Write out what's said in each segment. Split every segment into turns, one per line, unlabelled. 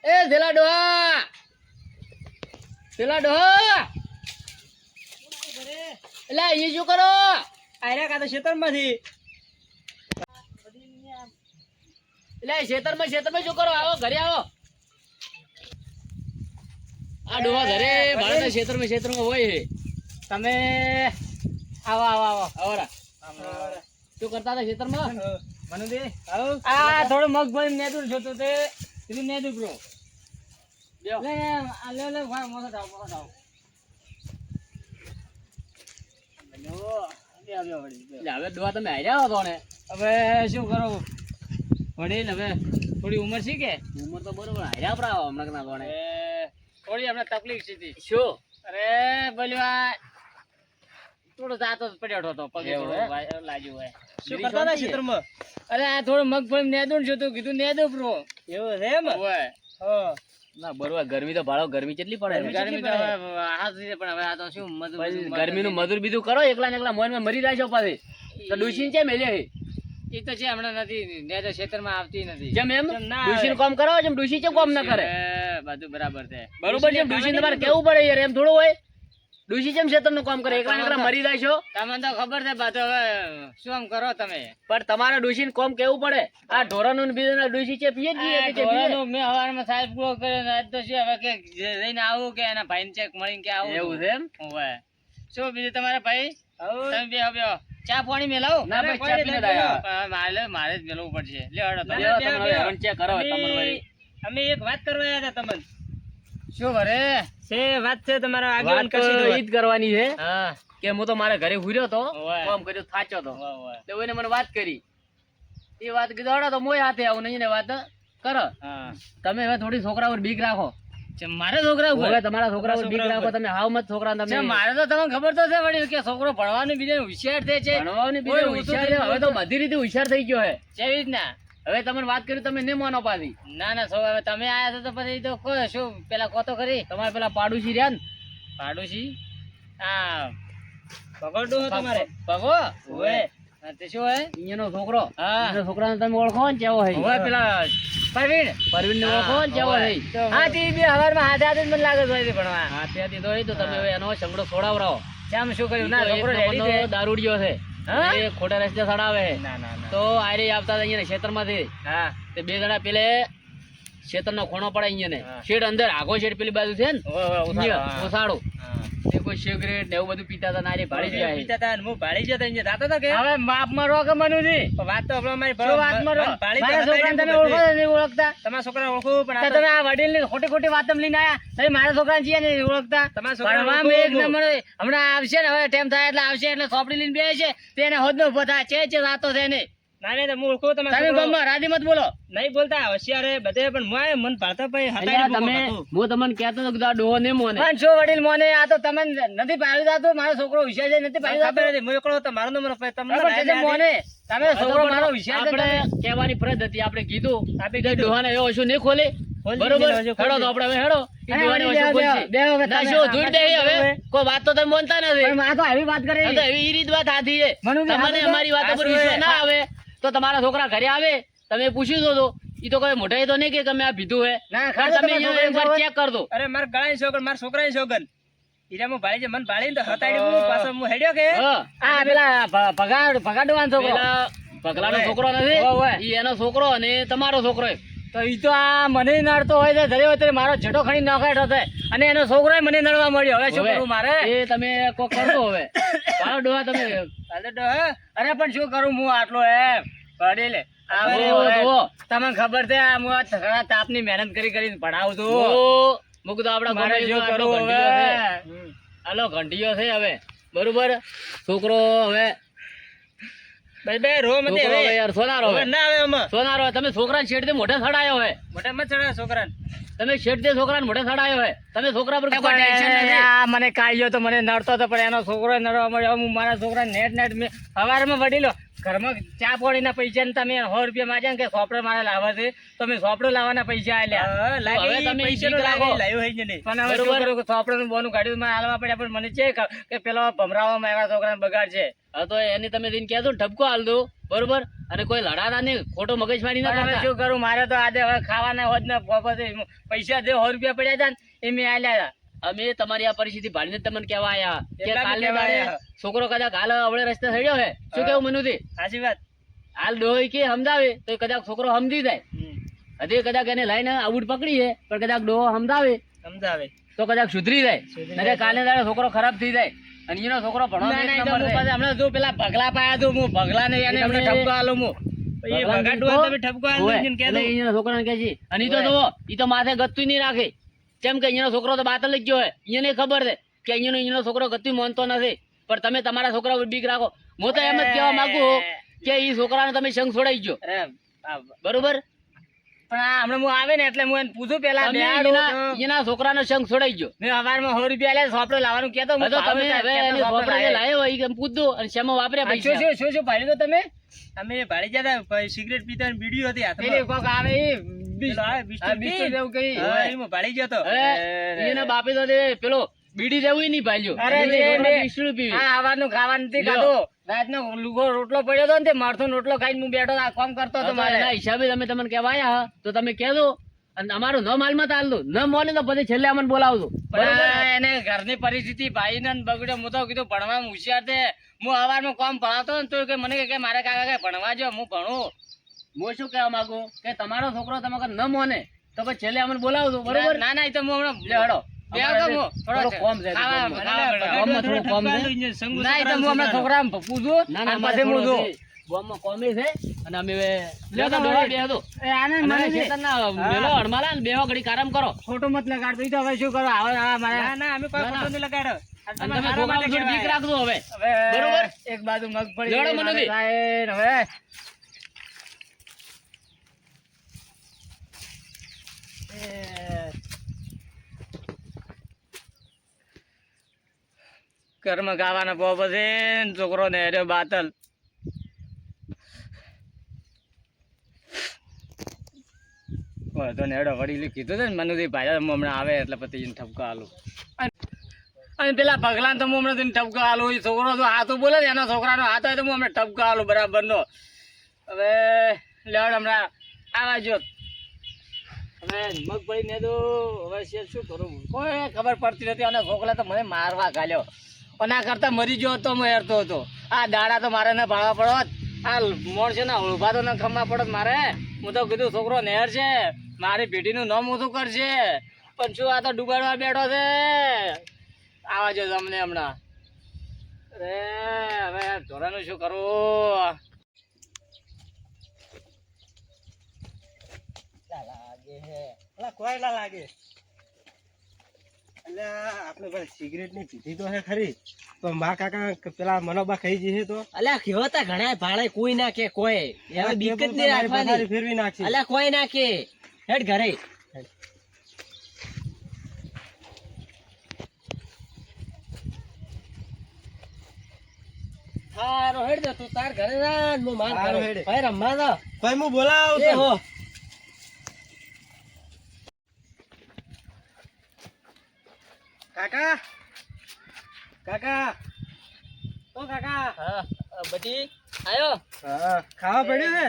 એ ધેલા ડોહા એટલે એ શું કરો
આયરા કા તો ખેતરમાંથી
એટલે ખેતરમાં શું કરો આવો ઘરે આવો આ ડોહા ઘરે ભાડે ખેતરમાં હોય છે તમે આવો આવરા શું કરતા હતા ખેતરમાં
મને દે
આ થોડું મગફળી નેદું જોતું તે તું નેદું બ્રો લે લે ભાઈ મોસો થાવ હવે ડોહા તમે હાર્યા હતો ને
હવે શું કરું
વડીલ હવે
થોડી ઉંમર છે કે
ઉંમર તો બરોબર હાર્યા પડાવો હમણાં ના ધોણે
થોડી હમણાં તકલીફ છે
શું
અરે બોલ્યા થોડો જાતો પડ્યો હતો પગે
એવું
થોડો
હે?
લાગ્યું હોય
શું
શું
કરતા
કરતા
હતા
હતા ખેતરમાં અરે આ થોડું મગફળી નેદું જોતું કીધું નેદું બ્રો એવું છે એમ હોય
ના બરોબર ગરમી તો ભાડો ગરમી કેટલી પડે
ગરમી તો હવે હાથ છે પણ હવે આ તો શું
ગરમી નું મજૂર બીજું કરો એકલા ને એકલા મોન માં મરી જાય છો પાછી તો ડુશીન છે મેલે
એ તો છે હમણાં નથી નેદ ખેતરમાં આવતી નથી
જેમ એમ
ના
ડુશીન કામ કરો જેમ ડુશી છે કામ ના કરે
બધું બરાબર છે
બરોબર છે ડુશીન તમારે કેવું પડે યાર એમ થોડું હોય ડુશી જેમ ખેતર નું કામ કરે એકલા ને એકલા મરી જાય છો
તમને તો ખબર છે બધું હવે શું આમ કરો તમે
પણ તમારે ડુશીન કામ કેવું પડે આ ઢોરાનું ને બીજું ડુશી છે પીએ જ નહીં કે પીએ?
મેં હવારમાં સાહેબ પૂરો કર્યો ને આજ તો શું હવે કે જઈને આવું કે એના ભાઈને ચેક મળીને કે આવું
એવું છે એમ
હોય શું બીજું તમારા ભાઈ તમે બેહો ચા પાણી મેલાવો
ના ભાઈ, ચા પીને જ આયા.
મારે જ મેલવું પડશે લે હળો તમે.
લેવા તમે હવે હરણ ચેક કરો તમારે વળી.
અમે એક વાત કરવા આવ્યા હતા તમને શું ભરે છે વાત છે તમારા
વાત
આગેવાન
તો ઈ જ કરવાની છે
હા
કે હું તો મારા ઘરે હુર્યો તો
ઓય.
કામ કર્યો થાચો તો
ઓય.
તો એને મને વાત કરી એ વાત કીધું હળો તો મોય હાથે આવું નહીં ને વાત કરો
હા
તમે હવે થોડી છોકરા ઉપર બીક રાખો
મારે છોકરા
હવે તમારા છોકરા ઉપર બીક રાખો તમે હાવ મત છોકરા તમે
મારે તો તમને ખબર તો છે વડીલ કે છોકરો ભણવાનું બીજે હોશિયાર થાય છે
ભણવાની બીજે
કોઈ
હોશિયાર
ઓછું
છે. હવે તો બધી રીતે હોશિયાર થઈ ગયો હે
કેવી રીતના
હવે તમને વાત કરી તમે નહીં માનો પાછી
ના ના હવે તમે આયા છો તો પછી તો કહો શું પેલા કહો તો ખરી
તમારે પેલા પાડોશી રહ્યા ને
પાડોશી હા પકડું તમારે
પગો
ઓએ હા, તે શું હે
અહીંયાનો છોકરો
હા.
એનો છોકરાને તમે ઓળખો ને કેવો હે
હવે પેલા પરવીણ
પરવીન ને ઓળખો ને કેવો હે
હા તે બે હવારમાં હાથે હાથે જ મને લાગે છે અહીંથી ભણવા
હા ત્યાંથી તો એ તો તમે હવે એનો સંગડો છોડાવરાવો
કેમ શું કર્યું
ઈ
ના
તો એક
છોકરો રેડી
નંબરનો
છે
દારૂડિયો છે
હા?
એ ખોટા રસ્તે સડાવે છે.
ના ના ના
તો આરે આવતા હતા અહીંયા ખેતરમાંથી
હા
તે બે જણા પેલે ખેતરનો ખૂણો પડે અહીંયા ને
હા.
શેડ અંદર આગો શેડ પેલી બાજુ છે ને
ઓય,
અહીંયા ઓસાડો તે કોઈ સિગરેટ ને એવું બધું પીતા હતા ને આરે ભાડી જાય
પીતા હતા ને હું ભાળી જતો અહીંયા જાતો હતો કે હવે માપ મારો કે મનુજી વાત તો આપણે મારી
શું વાત મારો? મારા છોકરાને તમે ઓળખો છો નહીં ઓળખતા
તમારા છોકરા ઓળખું પણ
તો તમે આ વડીલની ખોટી વાત તમે લઈને આયા તમે મારા છોકરાને છીએ નહીં ઓળખતા
તમારા છોકરાને
ભણવામાં એક
ઓળખું.
નંબર હમણાં આવશે ને હવે ટાઈમ થાય એટલે આવશે એટલે સોપડી લઈને બેસે છે તેને હોદનો ઉભો થાય છે રાતો છે ને
ના નહીં તો હું ઓળખું
તમે
તમારા
ગમમાં રાધી મત બોલો
નહીં બોલતા હોશિયાર હે બધે પણ હું મન પાડતા પછી
અલ્યા તમે હું તમને કહેતો હતો કે આ ડોહો ને મોને
પણ શું વડીલ મોને આ તો તમે નથી પાડી દાતો મારો છોકરો હોશિયાર છે નથી પાડી દાતો હું એકલો તો મારો નંબર તમને મોને તમે છોકરો મારો હોશિયાર છે
આપણે કહેવાની ફરજ હતી આપણે કીધું
આપણે
કે ડોહાને એવો ઓછું નહીં ખોલે બરોબર હેડો તો આપણે હવે હેડો ઈ ડોહાને ઓછું ખોલશે. ના શું ધૂળ દે હવે કોઈ વાત તો તમે માનતા નથી
આ તો આવી વાત કરે
આ તો એવી રીત વાત આધી છે
મનુજી,
તમને
આ તો
અમારી વાત ઉપર
આ
વિશ્વાસ
શું
ના આવે તો તમારા છોકરા ઘરે આવે તમે પૂછ્યું તો ઈ તો કોઈ મોઢાએ તો નહીં કે તમે આ પીધું હે
ના,
પણ
ખાલી
તમે
તમારા
એકવાર
છોકરાને
ચેક કરજો
અરે માર ગળાની સોગન માર છોકરાની સોગન ઈરામો ભાળી છે મન ભાળીને તો હતાડી હું પાછો હું હેડ્યો કે
હા.
આ પેલા ભગાડવાનો છોકરો
પેલા પગલાનો
ઓવે.
છોકરો
ઓવે.
નથી ઈ એનો છોકરો અને તમારો છોકરો એમ.
તો ઈ તો આ મને નડતો હોય છે ધરે હોય મારો જટો ખણી નખાડ્યો છે અને એનો છોકરો મને નડવા મળ્યો હવે શું
હવે
કરું મારે
એ તમે કોક કરજો હવે પાડો ડોહા તમે
અરે પણ શું કરું હું આટલો એમ પડી લે આ
ઓહો,
હવે
જુઓ.
તમને ખબર છે આ હું આ થકડા તાપની મહેનત કરીને ભણાવું છું
ઓ, મૂક દો આપડા
મારે
ગમે
શું
એટલો આટલો
કરવું
ઘંટીયો છે.
હવે
આલો ઘંટીયો છે હવે બરોબર છોકરો હવે
ભાઈ બે રો મતે
છોકરો હવે
હવે
યાર સોનારો
હવે
હવે
ના આવે આમાં
સોનારો હવે. તમે છોકરાને શેઠથી મોઢે સડાયો હે
મોટા મત ચડા છોકરાને
તમે શેઠથી છોકરાને મોઢે સડાયો હે તમે છોકરા પર કોઈ ટેન્શન નથી
આ મને કાઢ્યો તો મને નડતો હતો પણ એનો છોકરો નડવા મળ્યો હું મારા છોકરા નેટ મેં સવારમાં વડીલો ઘરમાં ચા પાણીના પૈસા ને તમે 100 રૂપિયા માંગ્યા ને કે સોપડો મારે લાવવા છે તો મેં સોપડો લાવવાના પૈસા આલ્યા
હવે તમે ઈ જીત રાખો.
પણ હવે શું કરું કે સોપડોનું બોનું કાઢ્યું મને હાલવા પડ્યા પણ મને છે કે પેલો ભમરાવામાં આવ્યા છોકરાને બગાડ છે
હા તો એની તમે દિન કહેજો ને ઠપકો હાલ દો બરોબર અને કોઈ લડાતા નહીં, ખોટો મગજમારી ના
પણ હવે
કરતા.
શું કરું, મારે તો આજે હવે ખાવાના હોત ને પૈસા જે 100 રૂપિયા પડ્યા હતા ને એ મેં આલ્યા હતા.
અમે તમારી આ પરિસ્થિતિ ભાળીને જ તમને કહેવા આયા કે
એટલા
કાલે
કહેવા
દાડે
આયા.
છોકરો કદાચ હાલ અવળે રસ્તે થયો હે. શું કેવું મનુથી?
સાચી વાત.
હાલ ડોહી કે સમજાવે તો કદાચ છોકરો સમજી જાય. હજી કદાચ એને લઈને આઉટ પકડી છે પણ કદાચ ડોહો સમજાવે
સમજાવે
તો કદાચ સુધરી જાય. નકર કાલે દાડે છોકરો ખરાબ થઈ જાય અને એનો છોકરો ભણવામાં એક નંબર રહે.
હમણાં જો પેલા ભગલા પાયા તો હું ભગલા ને એને હમણાં ઠપકો આલું હું. એ ભગા ડોહા તમે ઠપકો આલી
હોય.
દીધું ને
એટલે
કહેતો.
એના છોકરાને કહે છે અને ઈ તો
હોય.
જુઓ, ઈ તો માથે ગતું નહીં રાખે. કેમ કે અહીંયાનો છોકરો તો બાતલ જ ગયો હોય. એને ખબર છે કે અહીંયાનો છોકરો ગતું માનતો નથી. પણ તમે તમારા છોકરા ઉપર બીક રાખો. હું તો એમ જ કહેવા માંગુ છું કે ઈ છોકરાને તમે સંગ છોડાઈ ગયો.
અરે
બરોબર?
પણ આ હમણાં હું આવે ને એટલે હું એને પૂછું પેલા
તમે
બેહાડું તો.
એના છોકરાનો સંગ છોડાઈ ગયો.
મેં હવારમાં 100 રૂપિયા આલ્યા, સોપડો લાવવાનું કહેતો. હું
હવે તો તમે
ભાવે
હવે
ત્યાં
એને
સોપડો
છોકરા જે
લાવ્યો.
લાવ્યો હોય ઈ કેમ પૂછ દો અને શેમાં વાપર્યા
આ
પૈસા.
શું ભાડ્યું તો તમે?
અમે ભાડી જતા ભાઈ સિગરેટ પીતા ને બીડીઓ હતી
પેલી
હાથમાં.
કોક આવે ઈ
પેલો આવે બિસ્કિટ
બિસ્કિટ
પી.
જેવું કઈ.
હા, એમાં ભાડી જતો.
હવે એના બાપે તો તે પેલો બીડી દેવું નહીં ભાલ્યો.
અરે
એને
જે
છોકરો
મેં-
બીસડું પીવે.
આ હવારનું ખાવાનું નથી
લ્યો.
ખાધું. રાતનો લુગો રોટલો પડ્યો હતો ને તે મારથો રોટલો ખાઈને હું બેઠો તો આ કામ કરતો હતો
તો
મારે.
એના હિસાબે તમે તમને કહેવા આયા તો તમે કહેજો અને અમારું ન માલમાં તાલ દો. ન મોને તો પછી છેલ્લે અમને બોલાવજો.
પણ આ એને ઘરની પરિસ્થિતિ ભાઈને ને બગડ્યો. હું તો કીધું ભણવામાં હોશિયાર છે. હું હવારમાં કામ ભણાવતો ને તો કે મને કે મારે કાકા કે ભણવા જો હું ભણું.
હું શું કહેવા માંગુ કે તમારો છોકરો તમારે ન મોને તો પછી છેલ્લે અમને બોલાવજો. બરોબર?
ના ના એ તો હું હમણાં
લે હડો.
બે આવતો હું.
થોડો કોમ છે.
ખાવા-
કોમમાં.
ખાવા-
કોમમાં થોડું કોમ છે.
અહીંયા સંગુ
ના એ તો
છોકરાનું
હું હમણાં
છોકરાનું.
છોકરાને પૂછું
ના ના
અને
મારે
પછી હું
થોડું
જોઉં.
હજી ગામમાં કોમી છે અને અમે હવે
લ્યો તો
ડોહા
વળી.
બેહો તો.
એ આને
અને
મને
અમે
છે.
ખેતરના મેલો હડમાલા ને બેહો ઘડીક આરામ કરો.
ખોટો મત લગાડતો. ઈ તો હવે શું કરો હવે આ મારે
ના ના અમે કોઈ
ના, ના.
ખોટો નહીં લગાડ્યો. આ
અને
તમારા
તમે
હારા
છોકરાઓને
માટે
થોડી બીક
કહેવાય.
રાખજો હવે.
હવે
બરોબર?
એક બાજુ મગફળી
લેવડો
મારે
મનુજી.
થાય ને હવે ઘરમાં ગાવાના પોપ છે ને છોકરો ને હેર્યો બાતલ. તો ને હેડો વડીલે કીધું છે ને મનુજી ભાઈ હું હમણાં આવે એટલે પછી એને ઠપકો આલું. અને પેલા ભગલાને તો હું હમણાં તેને ઠપકો આલું. એ છોકરો તો હાથું બોલે ને એનો છોકરાનો હાથ હોય તો હું હમણાં ઠપકો આલું બરાબર નો. હવે લેવડ હમણાં આવા જો હવે મગફળી ને તો હવે શું કરું કોઈ ખબર પડતી નથી. અને છોકરા તો મને મારવા ઘાલ્યો. એના કરતા મરી ગયો તો હું હેરતો હતો. આ દાડા તો મારે ને ભાળવા પડોત. આ મોણસે ના ઉભા તો ને ખમવા પડોત મારે. હું તો કીધું છોકરો નહેર છે મારી પેઢીનું નામ ઊંધું કરશે. પણ શું આ તો ડુબાડવા બેઠો છે. આવા જો તમને હમણાં. અરે હવે ધોરાનું શું કરું.
અલા, કોઈ ના લાગે. અલ્યા, આપણે ભાઈ સિગરેટ ની પીધી તો હે ખરી તો મા કાકા પેલા મનોબા ખાઈ જશે તો
અલ્યા કેવો તા ઘણા ભાડે કોઈ ના કે કોઈ હવે બીક જ નહીં રાખવાની.
ફેરવી નાખશે.
અલ્યા કોઈ ના કે હેડ ઘરે. હારો હેડ દે તું તાર ઘરે જા ને હું માર
હારો
ઘરે.
હેડ.
ભાઈ રમવા દો.
ભાઈ હું બોલાવું
એ
તો.
હો.
કાકા કાકા ઓ કાકા
હા બધી આયો
હા ખાવા પડ્યું હે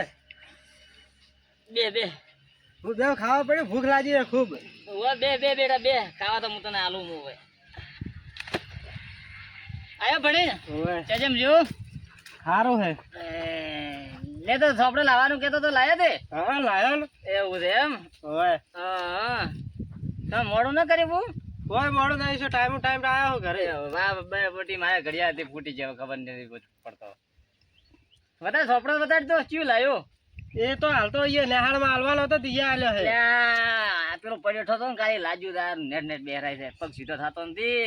બે બે
હું જાઉં ખાવા પડ્યું ભૂખ લાગી હે ખૂબ
ઓય બે બે બેટા બે ખાવા તો હું તને આલું હું હવે આયો ભણી ને જેમ જો
સારું હે
લે તો સોપડે લાવવાનું કેતો તો લાયા તે
હા લાયો ને
એવું છે એમ
ઓય
હા તમે મોડું ના કર્યું
કોઈ મોડું નહીં છે ટાઈમ આવ્યો ઘરે
વાહ બે બટી મારે ઘડિયાળ હતી ફૂટી જાય ખબર નથી પડતો વધારે સોપડો વધારે તો ચિયું લાયો
એ તો હાલ તો અહીંયા નેહાળમાં હાલવાનો હતો દિયા આલ્યો હે
આ પેલો પડ્યો થતો ને કાંઈ લાજ્યું તાર નેટ નેટ બેરાય છે પગ સીધો થતો નથી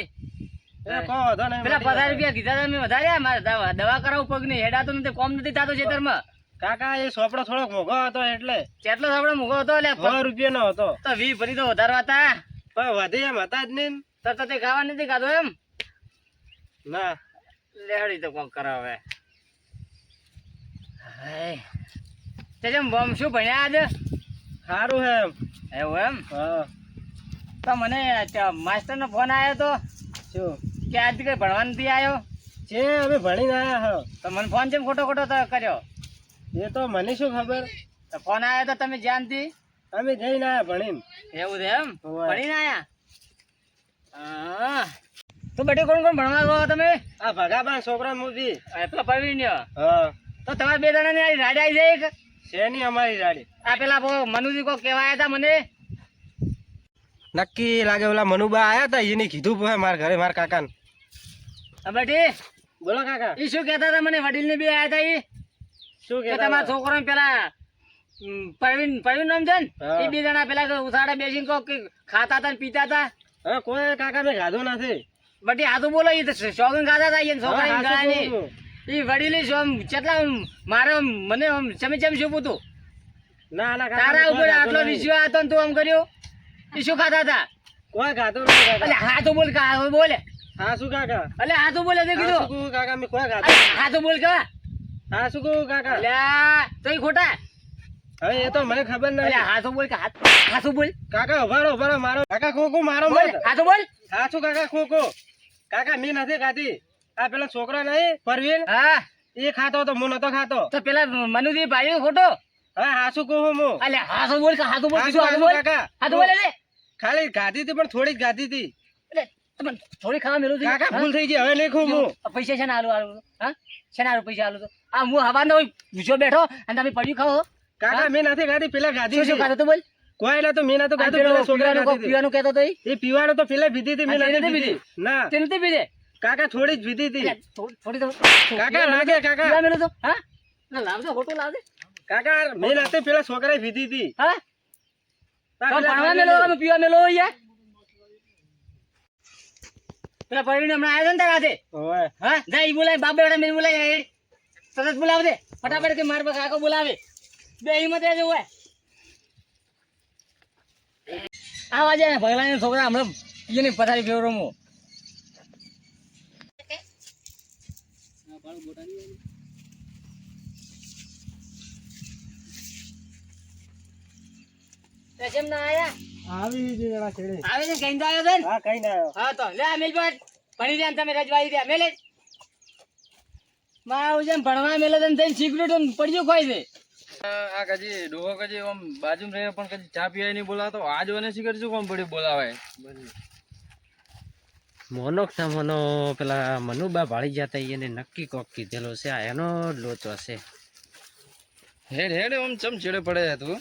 એ કહો વાંધો નહીં,
પેલા
મળી
50
જાય.
રૂપિયા કીધા હતા મેં વધાર્યા મારે દવા કરાવું પગ નહીં હેડાતો નથી કોમ નથી થતો ખેતરમાં
કાકા એ સોપડો થોડોક મોંઘો હતો એટલે
કેટલો સાપડો મૂકો હતો એટલે
100 રૂપિયાનો હતો
તો 20 ભરી તો વધારવા હતા
પણ વધી એમ હતા જ નહીં
તો તે ખાવા નથી ખાધો એમ
ના
લેહડી તો કોક કરાવે તે જેમ બોમ શું ભણ્યા આજે
સારું હે એમ
એવું એમ
હા
તો મને માસ્ટર નો ફોન આવ્યો તો
શું
કે આજ કઈ ભણવા નથી આવ્યો
છે અમે ભણીને આયા હા
તો મને ફોન છે ખોટો ખોટો તો કર્યો
એ તો મને શું ખબર,
તો ફોન આવ્યો તો તમે જ્યાંથી
અમે જઈને આયા ભણીને.
એવું છે એમ
હોવે.
ભણીને આયા હા તો બેટી કોણ કોણ ભણવા ગયો તમે
આ ભગાબા છોકરા મૂકી.
પેલા પ્રવીણ
હા
તો તમારા બે જણાની રાડ આવી જાય કે
શેની અમારી ગાડી
આ પેલા મનુજી કો કહેવાયા હતા મને
નક્કી લાગે ઓલા મનુબા આયા તા એને કીધું પોહે મારા ઘરે મારા કાકાને.
બેટી
બોલો કાકા.
એ શું કહેતા હતા મને વડીલ ને બે આયા હતા એ
શું
કે
કે
તમારા છોકરો પેલા પ્રવીણ નામ છે ને
હા.
એ બે જણા પેલા ઉસાડા બેસીને કહો કે ખાતા હતા ને પીતા હતા
હા કોઈ કાકા મેં ખાધું નથી.
બટી હાથું બોલો એ તો શોખન ખાતા હતા એ છોકરા
હા,
ગળા
હાચું કહું.
એ વડીલે શું કેટલા મારે મને ચમે ચમ શું પૂતું
ના ના કાકા
તારા
મેં
ઉપર
કોઈ
આટલો
ખાધું નહીં.
વિશ્વાસ હતો ને તું આમ કર્યો એ શું ખાતા હતા
કોઈ ખાધું નહીં
એટલે
કાકા.
હાથું બોલ કા બોલે
હા શું કાકા.
એટલે હાથું બોલે તે
હા શું
કીધું
કહું કાકા મેં કોઈ
અલે,
ખાધું.
હાથું બોલ કા
હા શું કહું કાકા.
એટલે તો ખોટા
હવે એ તો મને ખબર
એટલે
નહીં.
હાથું બોલ કે હાથું બોલ
કાકા ઉભારો ઉભારો મારો કાકા ખોખું મારો
બોલ
મત.
હાથું બોલ
હા શું કાકા ખોખું. કાકા મેં નથી ખાધી. આ પેલા છોકરો નહીં પરવીન
હા
એ ખાતો તો હું નતો ખાતો.
તો પેલા મનુજી ભાઈ ખોટો
હા હા શું કહું હું.
અલે હાથું બોલ કે હાથું બોલ
હાચું,
કીધું હાથું
હાચું
બોલ
કાકા.
હાથું બોલ એટલે
ખાલી ગાધી હતી પણ થોડી જ ગાધી હતી.
એટલે તમે થોડી ખાવા મેલું છું
કાકા ભૂલ થઈ ગઈ હવે નહીં ખાઉં હું.
પૈસા છે ને આલુ આલુ હા છે ને આલુ પૈસા આલુ તો આ હું હવાનો પૂછો બેઠો અને તમે પડ્યું ખાઓ
કાકા મેં નથી ખાધી પેલા ગાધી
શું શું
હતી.
ખાધું તું બોલ
કોઈ ના તો મેં નતું
આ
ખાધું
પેલો
પેલા છોકરા
પીવાનું પીવાનું કહેતો તો
એ પીવાનું તો પેલા પીધી હતી મેં
આ તે
નથી
નથી
પીધી. ના
તે નથી પીધે
કાકા થોડી જ પીધી હતી.
એટલે થોડી તો
કાકા લાગે કાકા.
પીવા મેલું તો હા ના લાવજો ખોટો લાવજે
કાકા મેં નથી પેલા છોકરાએ પીધી હતી.
હા
તા
તો
પેલા
ભણવા
ખાધી
મેલો
હતી.
અમે પીવા મેલો યાર પેલા પરવીને હમણાં આવ્યો ને તારા હાથે
ઓવે.
હા જા ઈ બોલાય બાપ બેટા મેં બોલાય તરત બોલાવ દે ફટાફટ કે માર પર કાકો બોલાવે બે હિંમત રહેજો હોય આવા જાય ને ભગલાના છોકરા હમણાં એને પથારી ફેવરો મો કેમ ના આયા
આવી જ જરા છેડે.
આવે ને કઈ તો આવ્યો છે ને
હા કઈ ના આવ્યો.
હા તો લે આ મેલપટ ભણી રહ્યા ને તમે રજવાઈ રહ્યા મેલે મારું જેમ ભણવા મેલે તને થઈને સિગરેટ પડ્યું ખોઈ દે
આ કજી ડોહો કજી આમ બાજુમાં રહે પણ કજી ચા પીવાય નહીં બોલાતો આજ મને શીખર શું કોમ પડ્યું બોલાવે
મોનો ના મોનો પેલા મનુબા ભાળી જતા એને નક્કી કોક કીધેલો છે આ એનો જ લોચો છે.
હેડ હેડ આમ ચમ છેડે પડે તું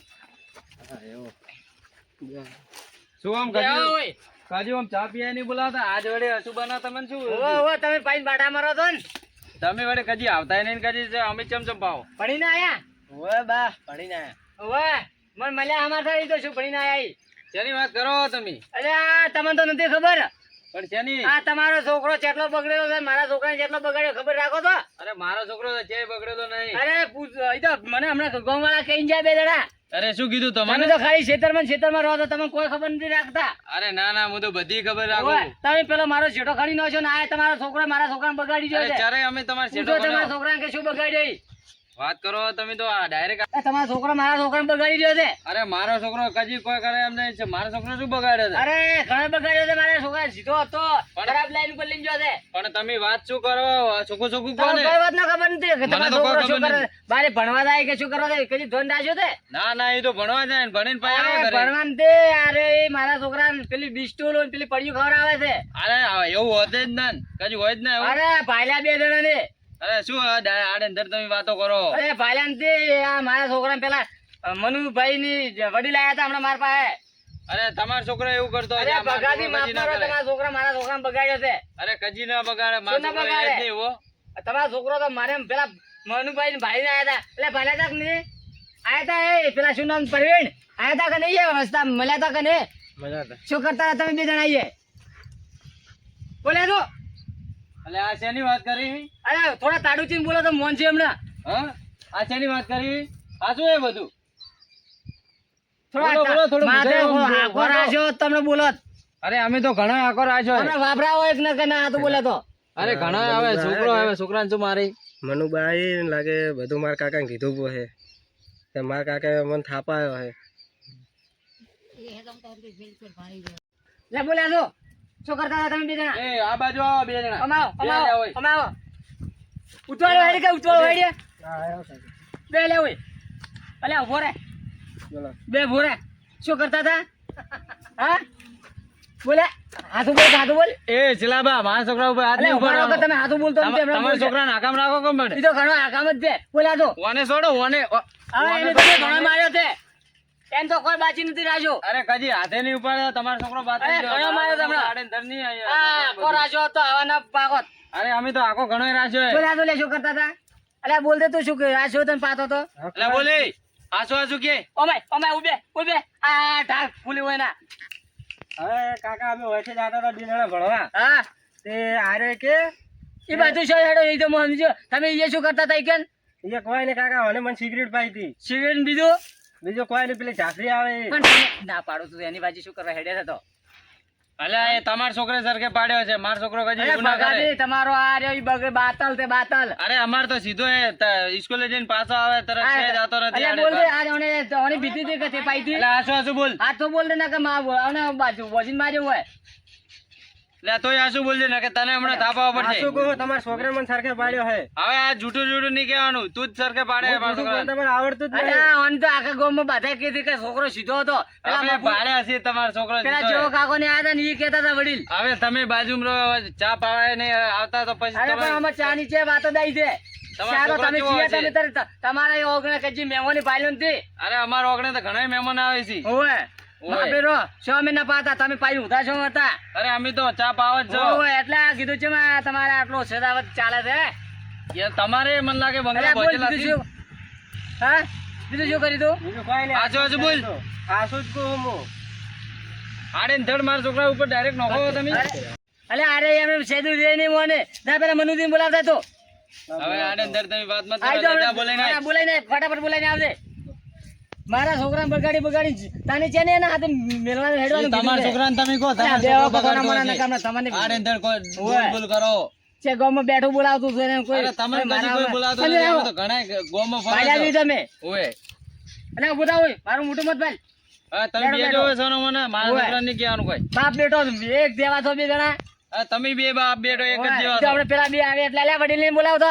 શું આમ કજી કાજુ આમ ચા પીવાય નહીં બોલાવતા આજ વડે અશુબાના તમને શું
તમે પાઈન બાટા મારો તો ને
તમે વડે કજી આવતા નહીં ને કજી અમે ચમ ચમ પાવો
ભણીને આયા
ઓવે બા ભણીને આયા.
ઓવે મને મળ્યા અમાર થાય તો શું ભણીને આયા ઈ?
શેની વાત કરો તમે
અરે આ તમને તો નથી ખબર
પણ શેની
આ તમારો છોકરો કેટલો બગડેલો છે મારા છોકરાને કેટલો બગાડ્યો ખબર રાખો તો
અરે મારો છોકરો તો ચે બગડેલો નહીં
અરે ઈ તો મને હમણાં ગામવાળા કહીને જાય બે જણા
અરે શું કીધું
તમે
તમને
તો ખાલી ખેતરમાં રહો તો તમને કોઈ ખબર નથી રાખતા
અરે ના ના હું તો બધી ખબર
ઓવે,
રાખું
તમે પેલો મારો છેટો ખાડી નાખ્યો ને આ તમારો છોકરો મારા છોકરાને બગાડી
અરે
ગયો છે
ચારે અમે તમારે
પૂછો
શેઠો
તમારા
કર્યો.
છોકરાને કે શું બગાડ્યો ઈ?
વાત કરો તમે તો ડાયરેક્ટ
એ તમારો છોકરો મારા છોકરાને બગાડી રહ્યો છે
અરે મારો છોકરો કજી કોઈ કરે એમ નહીં છે મારો છોકરો શું બગાડે છે
અરે ઘણો બગાડ્યો છે મારા છોકરા સીધો હતો ખરાબ લાઈન ઉપર લઈને ગયો છે
પણ તમે વાત શું કરો ચોખ્ખું ચોખ્ખું
તમને
કોને
કોઈ વાત ના ખબર નથી કે
મને
તમારો
તો કોઈ
છોકરો શું
ખબર
કરે છે? બારે ભણવા જાય કે શું કરવા જાય કદી ધોન રાખ્યો છે
ના ના એ તો ભણવા જાય ને ભણીને પછી આવે
અરે
ઘરે.
ભણવાન તે અરે એ મારા છોકરાને પેલી બિસ્ટોલ ને પેલી પડ્યું ખવડાવે છે
અરે એવું હોતે જ ના ને. કજી હોય જ ના એવું.
અરે ભાઈલા બે જણા ને
અરે શું આડે અંદર તમે વાતો કરો
અરે ભાઈલા ને તે આ મારા છોકરા પેલા મનુભાઈ ની વડીલ આયા હતા હમણાં મારા પાસે
અરે તમારો છોકરો એવું કરતો
અરે
હોય, મારો
બગાડી
છોકરો કજી ના
મારો
કરે.
તમારા છોકરા મારા છોકરાને બગાડ્યો છે
અરે કજી ના બગાડે મારો
શું ના
છોકરો એ જ
બગાડે?
નહીં હો.
તમારો છોકરો તો મારે પેલા મનુભાઈ ને ભાઈ ને આયા હતા એટલે ભાઈલા તક ને આયા હતા એ પેલા શું નામ પ્રવીણ આયા હતા કે નહીં એ રસ્તા મળ્યા હતા કે નહીં
મજા હતા.
શું કરતા હતા તમે બે જણા આઈએ બોલ્યા તો
એટલે આ શેની વાત કરી
અરે થોડા તાડું ચીન બોલો તો મોન છે હમણાં
હા આ શેની વાત કરી આ શું એ બધું બોલો, બોલો,
થોડા
થોડું
માથે
બુઝાવો,
આખો રાખ્યો તમને બોલો
અરે અમે તો ઘણા આખો રાખ્યો
હમણાં વાપરા હોય કે ના કે ના આ તો બોલે તો
અરે ઘણા આવે છોકરો આવે છોકરાને શું મારી
મનુબા આઈને લાગે બધું મારા કાકાને કીધું પોહે. તે મારા કાકાએ મને થાપાયો હે.
લે બોલ્યા તો શું કરતા હતા તમે બે જણા
એ આ બાજુ આવો બે જણા
અમાવો
બે જણા હોય.
અમાવો ઉતવાળો હેડી કે ઉતવાળો હેડી બે લે ઓય અલ્યા ઉભો રે
બોલો
બે ઉભો રે શું કરતા હતા હા બોલે હાથું બોલ
એ ચિલાબા મારા છોકરા ઉપર હાથ નહીં
અલ્યા ઉભા રહો કે
ઉપાડો.
તમે હાથું બોલતો નથી હમણાં
તમારા
બોલશે.
છોકરાને આકામ રાખો કેમ પડે?
ઈ તો ઘણો આકામ જ છે બોલ્યા તો
ઓને છોડો ઓને
હા એને તમે ઘણો માર્યો છે એમ તો કોઈ બાચી નથી રાખ્યો
અરે કજી હાથે નહીં ઉપાડ્યો તમારો છોકરો બાદ
અરે, ઘણો માર્યો તમને.
આડેધડ નહીં
આ
આયા.
કો રાખ્યો તો આવા ના પાકોત
અરે અમે તો આખો ઘણો રાખ્યો હે.
બોલ્યા તો લે શું કરતા હતા અલ્યા બોલ દે તું શું કે આ શું તને પાતો તો
એટલે બોલે આસુ કે
ઓમાય ઉભે આ ઢાક ફૂલી હોય ના
હવે કાકા અમે વચ્ચે જતા હતા બિલાડા ભણવા
હા
તે આરે કે
એ બધું શું હેડો એ તો હું સમજો તમે એ શું કરતા હતા કેન
એ કોઈ ને કાકા મને મને સિગરેટ પાઈ હતી
સિગરેટ ને બીજું
બીજો કોઈ ને પેલી ઝાંખરી આવે એ.
પણ તમે ના પાડો તું એની બાજુ શું કરવા હેડે હતો
અલ્યા એ તમારા છોકરે સરખે પાડ્યો છે મારો છોકરો કજી
અરે
ગુના કરે.
ભગાડી તમારો આ રહ્યો ઈ બગડે બાતલ તે બાતલ
અરે અમાર તો સીધો એ સ્કૂલે જઈને પાછો આવે તરત છે જતો નથી
અલ્યા
આડે
બોલ દે
બાર.
આ ઓને બીતી હતી કે તે પાઈ હતી
એટલે આસુ બોલ
આ તો બોલ દે ના કે માં અને બાજુ વજીન માર્યો હોય
એટલે તોય આસુ બોલજે ને કે તને હમણાં થાપ આવવા
આ
પડશે
શું કહું તમારા છોકરા મને સરખે પાડ્યો હે
હવે આ જૂઠું નહીં કહેવાનું તું જ સરખે પાડે
હું
મારા
બીજું
છોકરાને.
બોલતા મને આવડતું જ
અરે
નહીં
ઓન તો આખા ગામમાં બધા કીધી કે છોકરો સીધો હતો પેલા
આપણે પાડ્યા છીએ તમારો છોકરો
પેલા
સીધો
જેવો
હે.
કાકો ને આયા હતા ને એ કહેતા હતા વડીલ
હવે તમે બાજુમાં રહો, ચા પાવાય નહીં આવતા તો પછી
અરે પણ
તમે-
આમાં ચા ની છે વાતો દાઈ છે
તમારો
ચાલો
છોકરો
તમે
કેવો
છીએ
છે?
તમે તરત તમારા એ ઓગણે કજી મહેમાની પાલ્યો નથી
અરે અમારા ઓગણે તો ઘણા મહેમાન આવે છે
ઓય
ઓય.
બાપે રો છો અમે ના પાતા તમે પાઈ ઉધા છો હતા
અરે અમે તો ચા પાવા જ છો
ઓય એટલે આ કીધું છે માં તમારે આટલો સદાવત ચાલે છે
યાર, તમારે મન લાગે
અરે
બંગલા
બોલ
પહોંચેલા
બીજું
છે.
શું હા બીજું શું કરી તું
બીજું કોઈ નહીં
આસુ બોલ.
આસુ જ કહું હું
આડે ને ધડ મારા છોકરા ઉપર ડાયરેક્ટ નોખો તમે
અલે અરે એમ સેદુ રે નહીં મોને ના પેલા મનુદીન બોલાવતા તો
હવે આડે ને ધડ તમે વાત મત
આઈ
કરો
તો
જા બોલે
હા, બોલાઈને ફટાફટ બોલાઈને આવજે મારા છોકરાને બગાડી તાને છે ને એના હાથે મેલવાનું હેડવાનું
તમારા છોકરાને તમે કહો
અલ્યા,
તમારા
બે
છોકરો
વખત
બગાડતો
ઓના
હશે.
નકામના તમને
આડે ને ધડ કોઈ
ઓય.
બોલ કરો
છે ગામમાં બેઠું બોલાવતું હતું એને કોઈ
અરે તમે
કોઈ
કદી
મારા
કોઈ બોલાવતો
તમે
નથી.
આવો.
અમે તો ઘણા ગોમાં ફરો
ભાઈ આવી
છો.
તમે
ઓય
અને ઉભો થા હોય મારું મોટું મત ભાઈ
હવે તમે
બેઠો,
બેજો હોય સોનો મને મારા
ઓય.
છોકરાને નહીં કહેવાનું કોઈ
બાપ બેટો એક દેવા તો બે જણા
હવે તમે બે બાપ બેટો એક જ
ઓય,
જેવા
તો
છો.
આપણે પેલા બે આવે એટલે અલ્યા વડીલ ને બોલાવતો